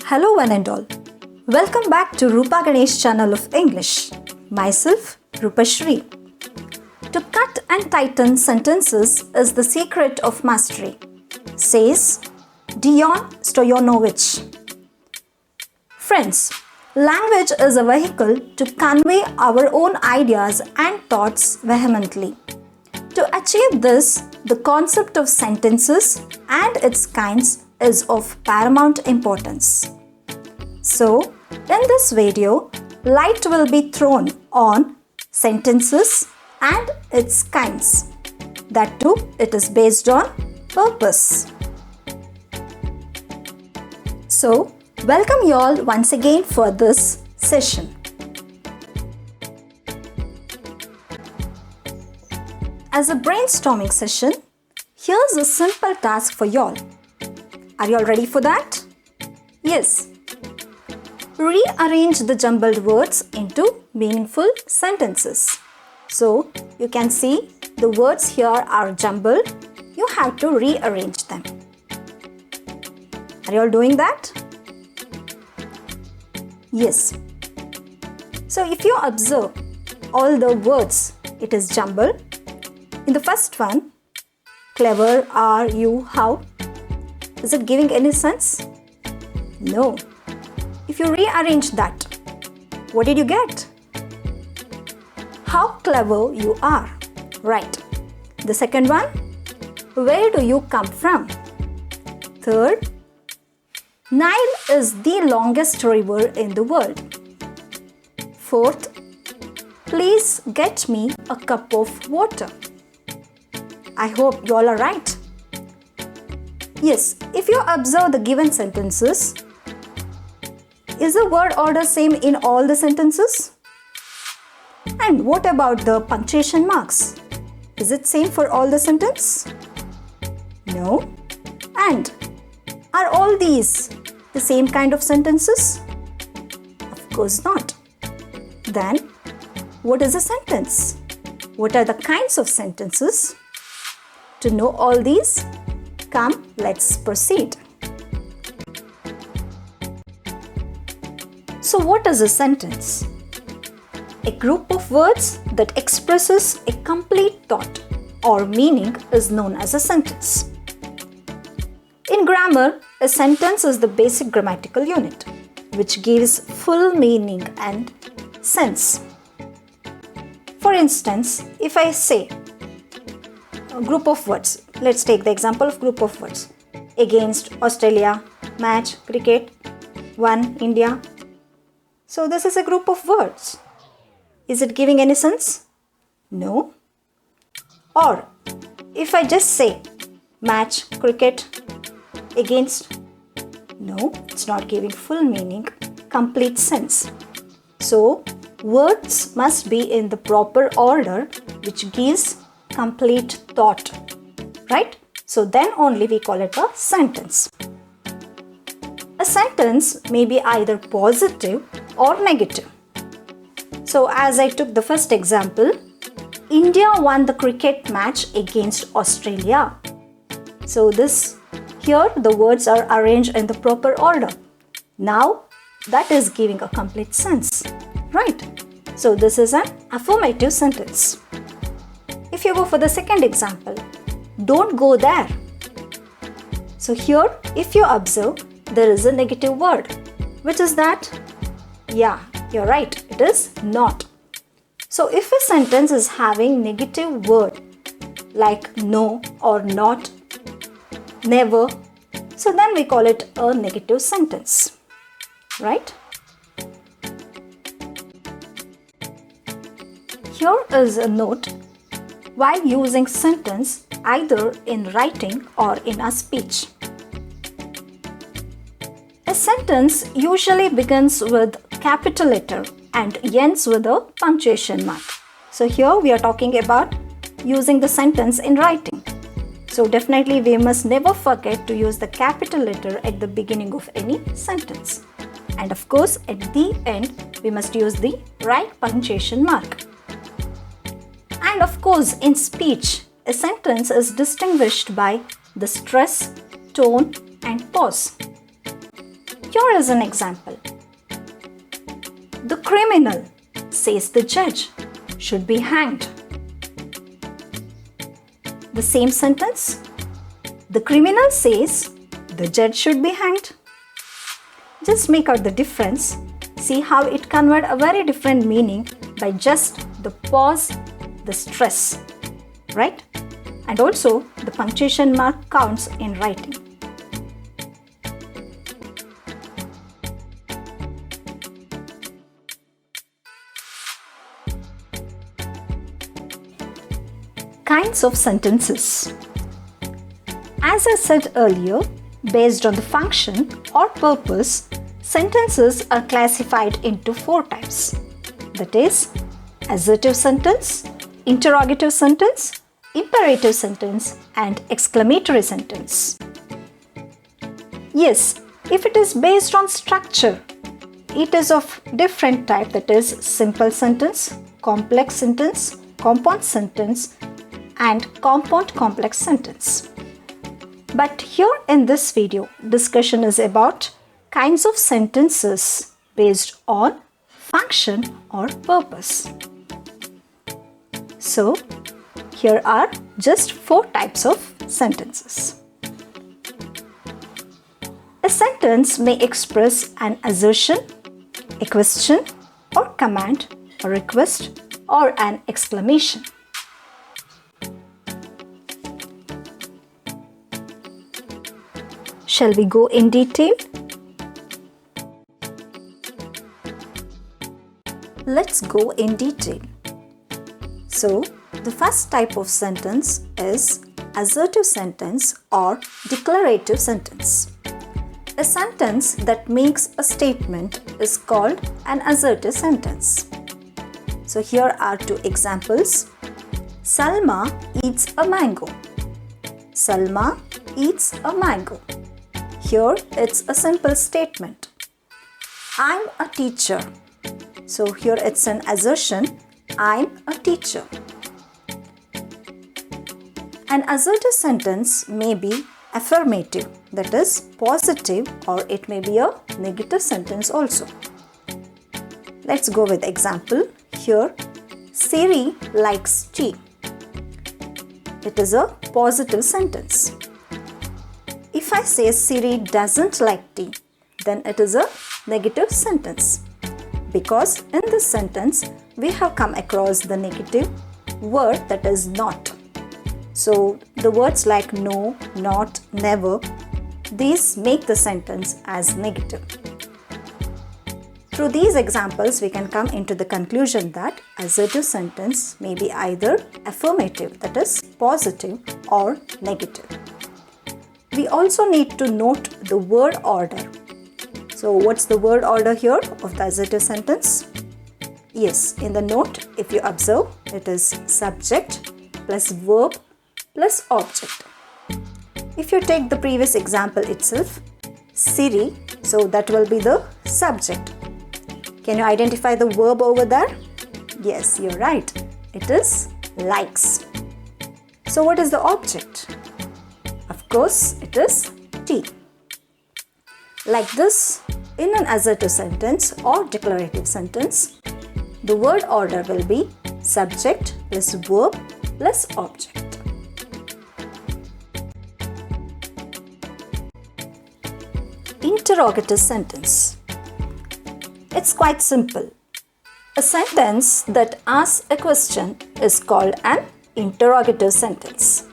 Hello one and all. Welcome back to RoopaGanesh channel of English. Myself, Rupashri. To cut and tighten sentences is the secret of mastery, says Dion Stoyanovich. Friends, language is a vehicle to convey our own ideas and thoughts vehemently. To achieve this, the concept of sentences and its kinds is of paramount importance. So, in this video, light will be thrown on sentences and its kinds. That too, it is based on purpose. So, welcome you all once again for this session. As a brainstorming session, here's a simple task for y'all. Are you all ready for that? Yes. Rearrange the jumbled words into meaningful sentences. So, you can see the words here are jumbled. You have to rearrange them. Are you all doing that? Yes. So, if you observe all the words, it is jumbled. In the first one, clever, are, you, how. Is it giving any sense? No. If you rearrange that, what did you get? How clever you are. Right. The second one, where do you come from? Third, Nile is the longest river in the world. Fourth, please get me a cup of water. I hope you all are right. Yes, if you observe the given sentences, is the word order same in all the sentences? And what about the punctuation marks? Is it same for all the sentences? No. And are all these the same kind of sentences? Of course not. Then, what is a sentence? What are the kinds of sentences? To know all these, come, let's proceed. So what is a sentence? A group of words that expresses a complete thought or meaning is known as a sentence. In grammar, a sentence is the basic grammatical unit which gives full meaning and sense. For instance, if I say a group of words, let's take the example of group of words. Against, Australia, match, cricket, one, India. So this is a group of words. Is it giving any sense? No. Or if I just say match, cricket, against, no, it's not giving full meaning, complete sense. So words must be in the proper order which gives complete thought, right? So then only we call it a sentence. A sentence may be either positive or negative. So as I took the first example, India won the cricket match against Australia. So here the words are arranged in the proper order. Now that is giving a complete sense, right? So this is an affirmative sentence. If you go for the second example, don't go there. So here, if you observe, there is a negative word. Which is that? Yeah, you're right, it is not. So if a sentence is having negative word like no or not, never, so then we call it a negative sentence, right? Here is a note. While using sentence either in writing or in a speech. A sentence usually begins with capital letter and ends with a punctuation mark. So here we are talking about using the sentence in writing. So definitely we must never forget to use the capital letter at the beginning of any sentence. And of course at the end we must use the right punctuation mark. And of course, in speech, a sentence is distinguished by the stress, tone, and pause. Here is an example. The criminal says the judge should be hanged. The same sentence. The criminal says the judge should be hanged. Just make out the difference. See how it conveys a very different meaning by just the pause, the stress, right? And also the punctuation mark counts in writing. Kinds of sentences. As I said earlier, based on the function or purpose, sentences are classified into 4 types. That is, assertive sentence, interrogative sentence, imperative sentence, and exclamatory sentence. Yes, if it is based on structure, it is of different type, that is simple sentence, complex sentence, compound sentence, and compound complex sentence. But here in this video, discussion is about kinds of sentences based on function or purpose. So, here are just 4 types of sentences. A sentence may express an assertion, a question or command, a request, or an exclamation. Shall we go in detail? Let's go in detail. So, the first type of sentence is assertive sentence or declarative sentence. A sentence that makes a statement is called an assertive sentence. So, here are 2 examples. Salma eats a mango. Salma eats a mango. Here it's a simple statement. I'm a teacher. So here it's an assertion. I'm a teacher. An assertive sentence may be affirmative, that is positive, or it may be a negative sentence also. Let's go with example. Here, Siri likes tea. It is a positive sentence. If I say Siri doesn't like tea, then it is a negative sentence. Because in this sentence, we have come across the negative word, that is not. So the words like no, not, never, these make the sentence as negative. Through these examples, we can come into the conclusion that assertive sentence may be either affirmative, that is positive, or negative. We also need to note the word order. So what's the word order here of the assertive sentence? Yes, in the note, if you observe, it is subject plus verb plus object. If you take the previous example itself, Siri, so that will be the subject. Can you identify the verb over there? Yes, you're right. It is likes. So what is the object? Of course, it is tea. Like this, in an assertive sentence or declarative sentence, the word order will be subject plus verb plus object. Interrogative sentence. It's quite simple. A sentence that asks a question is called an interrogative sentence.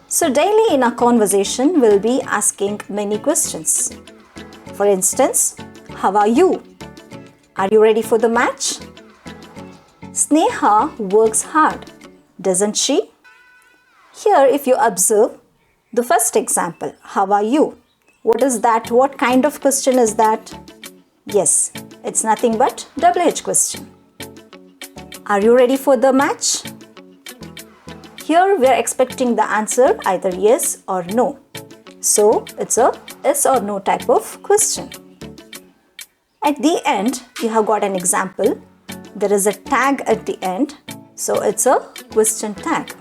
So daily in our conversation, we'll be asking many questions. For instance, how are you? Are you ready for the match? Sneha works hard, doesn't she? Here, if you observe the first example, how are you? What is that? What kind of question is that? Yes, it's nothing but WH question. Are you ready for the match? Here we are expecting the answer either yes or no. So it's a yes or no type of question. At the end, you have got an example. There is a tag at the end. So it's a question tag.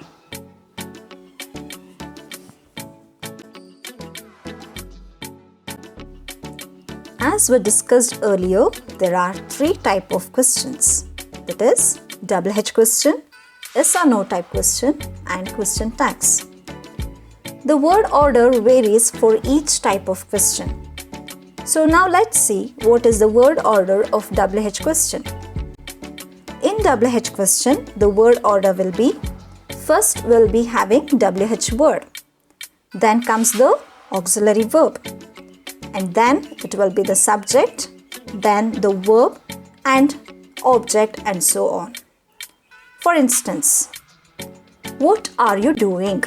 As we discussed earlier, there are three types of questions. That is double H question, yes or no type question, and question tags. The word order varies for each type of question. So now let's see what is the word order of double H question. In double H question, the word order will be, first we'll be having double H word. Then comes the auxiliary verb. And then it will be the subject, then the verb and object and so on. For instance, what are you doing?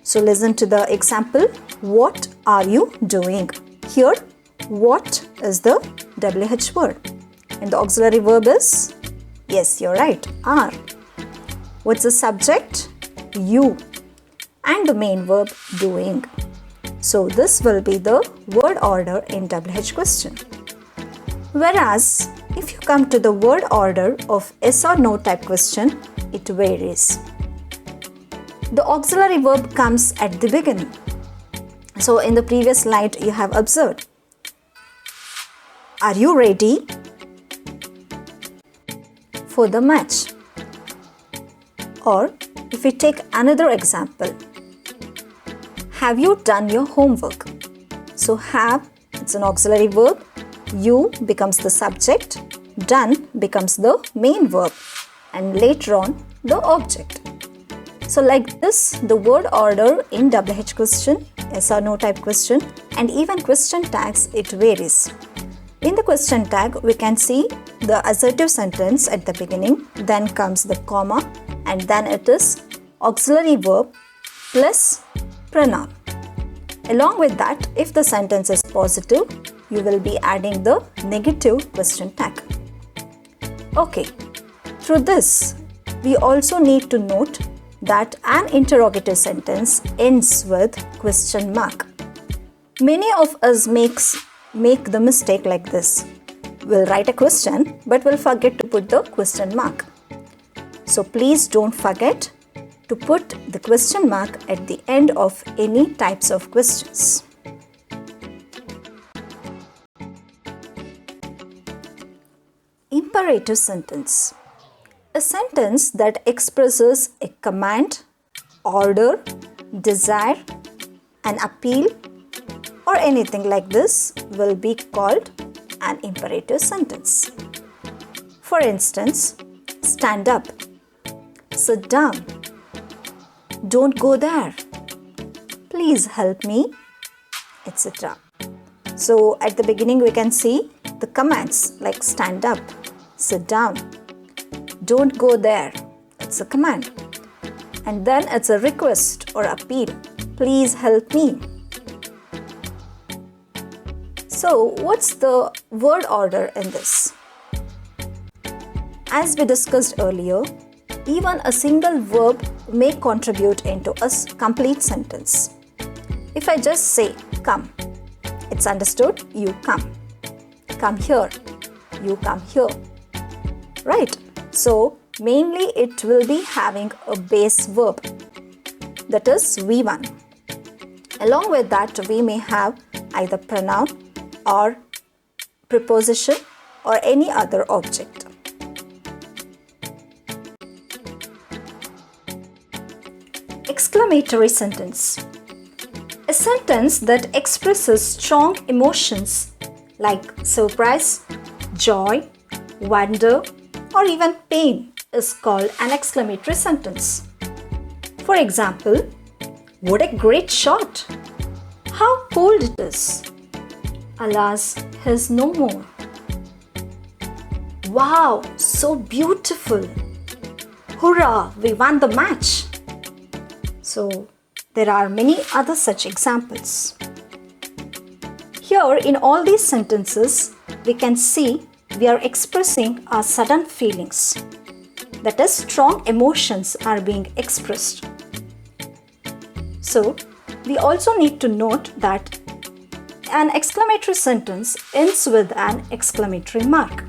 So listen to the example, what are you doing? Here, what is the double H word? And the auxiliary verb is, yes, you're right, are. What's the subject? You. And the main verb, doing. So this will be the word order in double H question. Whereas, if you come to the word order of yes or no type question, it varies. The auxiliary verb comes at the beginning. So in the previous slide you have observed. Are you ready for the match? Or if we take another example, have you done your homework? So have, it's an auxiliary verb, you becomes the subject, done becomes the main verb, and later on the object. So like this, the word order in double H question, yes or no type question, and even question tags, it varies. In the question tag, we can see the assertive sentence at the beginning, then comes the comma, and then it is auxiliary verb plus pronoun. Along with that, if the sentence is positive, you will be adding the negative question tag. Okay, through this, we also need to note that an interrogative sentence ends with question mark. Many of us make the mistake like this. We'll write a question, but we'll forget to put the question mark. So please don't forget to put the question mark at the end of any types of questions. Imperative sentence. A sentence that expresses a command, order, desire, an appeal, or anything like this will be called an imperative sentence. For instance, stand up, sit down, don't go there, please help me, etc. So at the beginning we can see the commands like stand up, sit down, don't go there, it's a command. And then it's a request or appeal, please help me. So what's the word order in this? As we discussed earlier, even a single verb may contribute into a complete sentence. If I just say come, it's understood you come. Come here, you come here. Right? So mainly it will be having a base verb, that is V1. Along with that, we may have either pronoun or preposition or any other object. Exclamatory sentence. A sentence that expresses strong emotions like surprise, joy, wonder, or even pain is called an exclamatory sentence. For example, what a great shot! How cold it is! Alas, he's no more. Wow, so beautiful! Hurrah, we won the match! So, there are many other such examples. Here, in all these sentences, we can see we are expressing our sudden feelings. That is, strong emotions are being expressed. So, we also need to note that an exclamatory sentence ends with an exclamatory mark.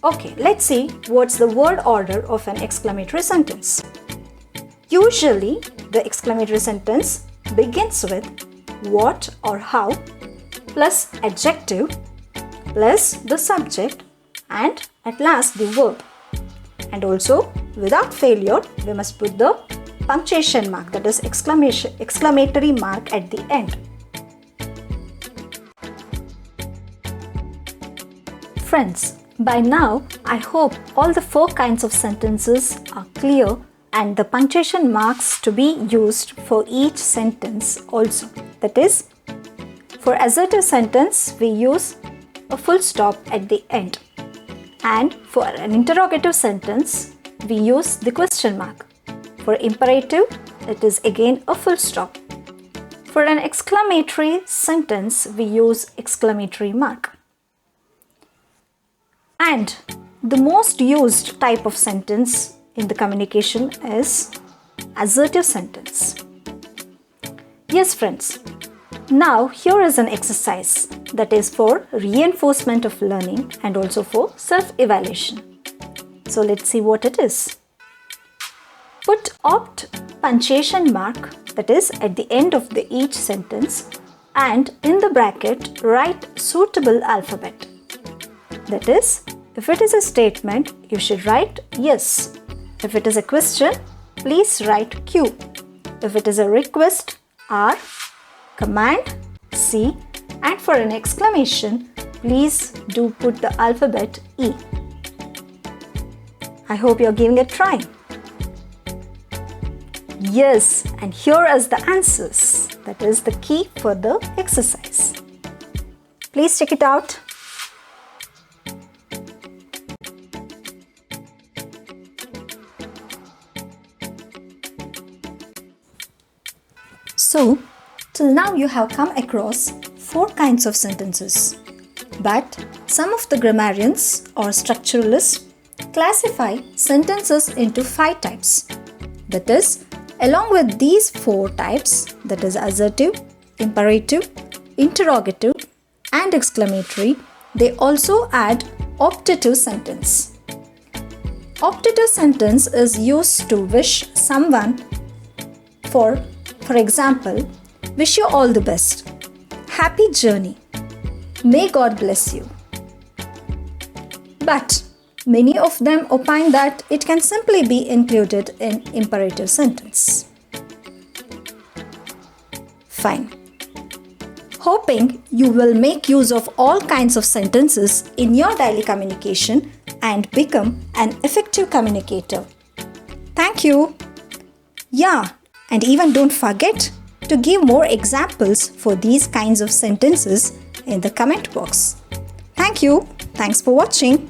Okay, let's see what's the word order of an exclamatory sentence. Usually, the exclamatory sentence begins with what or how, plus adjective plus the subject and at last the verb. And also without failure we must put the punctuation mark, that is exclamatory mark at the end. Friends, by now I hope all the 4 kinds of sentences are clear and the punctuation marks to be used for each sentence also. That is, for assertive sentence we use a full stop at the end, and for an interrogative sentence we use the question mark. For imperative it is again a full stop. For an exclamatory sentence we use exclamatory mark. And the most used type of sentence in the communication is assertive sentence. Yes friends, now here is an exercise that is for reinforcement of learning and also for self-evaluation. So let's see what it is. Put opt punctuation mark, that is at the end of each sentence, and in the bracket write suitable alphabet. That is, if it is a statement, you should write yes. If it is a question, please write Q. If it is a request, R. Command, C. And for an exclamation, please do put the alphabet E. I hope you are giving it a try. Yes, and here is the answers. That is the key for the exercise. Please check it out. So, till now you have come across 4 kinds of sentences. But some of the grammarians or structuralists classify sentences into 5 types. That is, along with these 4 types, that is assertive, imperative, interrogative and exclamatory, they also add optative sentence. Optative sentence is used to wish someone for example, wish you all the best, happy journey, may God bless you. But many of them opine that it can simply be included in imperative sentence. Fine. Hoping you will make use of all kinds of sentences in your daily communication and become an effective communicator. Thank you. Yeah, and even don't forget to give more examples for these kinds of sentences in the comment box. Thank you. Thanks for watching.